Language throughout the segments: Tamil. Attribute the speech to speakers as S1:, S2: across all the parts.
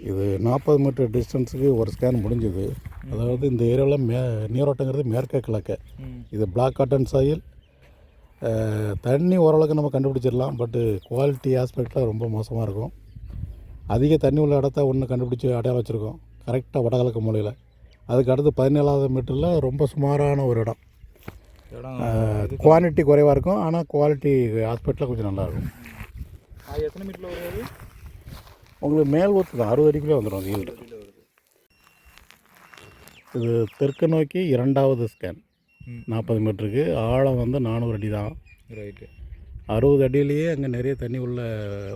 S1: இது 40 மீட்டர் டிஸ்டன்ஸுக்கு ஒரு ஸ்கேன் முடிஞ்சுது. அதாவது இந்த ஏரியாவில் நீரோட்டங்கிறது மேற்கே கிழக்க. இது பிளாக் காட்டன் சாயில். தண்ணி ஓரளவுக்கு நம்ம கண்டுபிடிச்சிடலாம், பட்டு குவாலிட்டி ஆஸ்பெக்டில் ரொம்ப மோசமாக இருக்கும். அதிக தண்ணி உள்ள இடத்த ஒன்று கண்டுபிடிச்சி அடையாளம் வச்சுருக்கோம், கரெக்டாக வடகிழக்கு மூலையில். அதுக்கு அடுத்து 17வது மீட்டரில் ரொம்ப சுமாரான ஒரு இடம். குவான்டிட்டி குறைவாக இருக்கும், ஆனால் குவாலிட்டி ஆஸ்பெக்டில் கொஞ்சம் நல்லாயிருக்கும்.
S2: எத்தனை மீட்டரில் வருது?
S1: உங்களுக்கு மேல் ஊற்று தான் 60 அடிக்குள்ளே வந்துடும் அது ஈல்டு. இது தெற்கு நோக்கி 2வது ஸ்கேன் 40 மீட்டருக்கு. ஆழம் வந்து 400 அடி தான்.
S2: ரைட்டு.
S1: 60 அடியிலேயே அங்கே நிறைய தண்ணி உள்ள,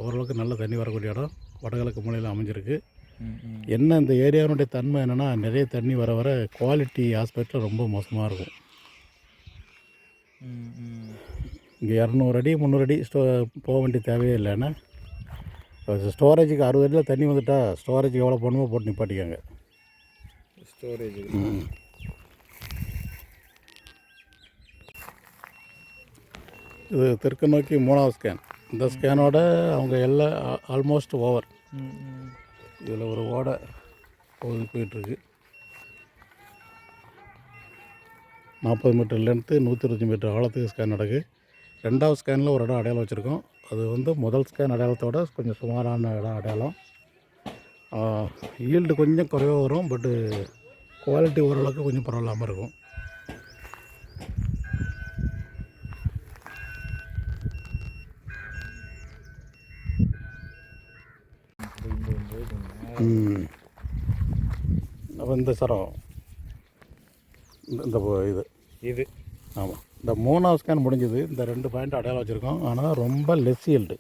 S1: ஓரளவுக்கு நல்ல தண்ணி வரக்கூடிய இடம் வடகிழக்கு மூலையில் அமைஞ்சிருக்கு. என்ன இந்த ஏரியாவுடைய தன்மை என்னென்னா, நிறைய தண்ணி வர வர குவாலிட்டி ஆஸ்பெக்டில் ரொம்ப மோசமாக இருக்கும். இங்கே 200 அடி 300 அடி போக வேண்டிய தேவையே இல்லைன்னா, ஸ்டோரேஜுக்கு 60 அடியில் தண்ணி வந்துட்டால் ஸ்டோரேஜுக்கு எவ்வளோ போகணுமோ போட்டு நிப்பாட்டிக்காங்க.
S2: ஸ்டோரேஜ்
S1: இது தெற்கு நோக்கி 3வது ஸ்கேன். இந்த ஸ்கேனோட அவங்க எல்லாம் ஆல்மோஸ்ட் ஓவர். இதில் ஒரு ஓடை போயிட்டுருக்கு. 40 மீட்டர் லென்த்து 120 மீட்டர் ஆழத்துக்கு ஸ்கேன் நடக்குது. 2வது ஸ்கேனில் ஒரு இடம் அடையாளம் வச்சுருக்கோம். அது வந்து முதல் ஸ்கேன் அடையாளத்தோட கொஞ்சம் சுமாரான இடம் அடையாளம். ஈல்டு கொஞ்சம் குறைவாக வரும், பட்டு குவாலிட்டி ஓரளவுக்கு கொஞ்சம் பரவாயில்லாமல் இருக்கும். அப்போ இந்த சரம் இந்த இது ஆமாம், இந்த 3வது ஸ்கேன் முடிஞ்சது. இந்த 2 பாயிண்ட் அடையாளம் வச்சுருக்கோம், ஆனால் ரொம்ப லெஸ் ஈல்டு.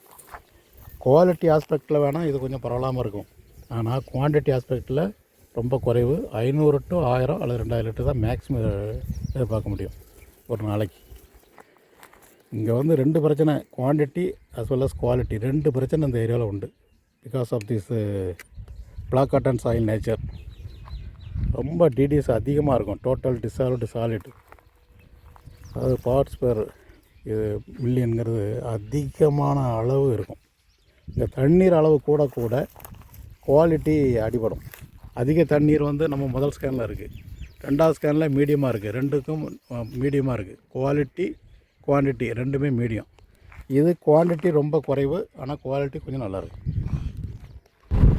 S1: குவாலிட்டி ஆஸ்பெக்டில் வேணால் இது கொஞ்சம் பரவாயில்லாமல் இருக்கும், ஆனால் குவான்டிட்டி ஆஸ்பெக்டில் ரொம்ப குறைவு. 500 to 1000 அல்லது 2000 லிட்டர் தான் மேக்ஸிமம் எதிர்பார்க்க முடியும் ஒரு நாளைக்கு. இங்கே வந்து 2 பிரச்சனை, quantity as well as quality. 2 பிரச்சனை இந்த ஏரியாவில் உண்டு. Because of this black cotton soil nature. ரொம்ப டிடிஎஸ் அதிகமாக இருக்கும். டோட்டல் டிசால்வ்டு சாலிட், அதாவது பார்ட்ஸ் பெர் இது மில்லியனுங்கிறது அதிகமான அளவு இருக்கும். இந்த தண்ணீர் அளவு கூட கூட குவாலிட்டி அடிபடும். அதிக தண்ணீர் வந்து நம்ம முதல் ஸ்கேனில் இருக்குது, 2வது ஸ்கேனில் மீடியமாக இருக்குது. 2க்கும் மீடியமாக இருக்குது. குவாலிட்டி குவான்டிட்டி ரெண்டுமே மீடியம். இது குவான்டிட்டி ரொம்ப குறைவு, ஆனால் குவாலிட்டி கொஞ்சம் நல்லாயிருக்கும்.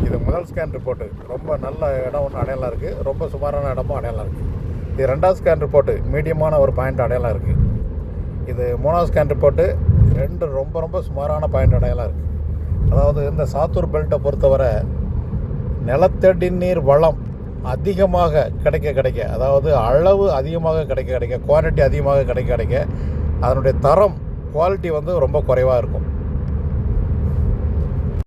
S1: இது முதல் ஸ்கேன் ரிப்போர்ட்டு. ரொம்ப நல்ல இடம் ஒன்று அடையாளம் இருக்குது, ரொம்ப சுமாரான இடமும் அடையாளம் இருக்குது. இது 2வது ஸ்கேன் ரிப்போர்ட்டு, மீடியமான ஒரு பாயிண்ட் அடையாளம் இருக்குது. இது 3வது ஸ்கேன் ரிப்போர்ட்டு, 2 ரொம்ப ரொம்ப சுமாரான பாயிண்ட் அடையாளம் இருக்குது. அதாவது இந்த சாத்தூர் பெல்ட்டை பொறுத்தவரை நிலத்தடி நீர் வளம் அதிகமாக கிடைக்க, அதாவது அளவு அதிகமாக கிடைக்க, குவான்டிட்டி அதிகமாக கிடைக்க அதனுடைய தரம் குவாலிட்டி வந்து ரொம்ப குறைவாக இருக்கும்.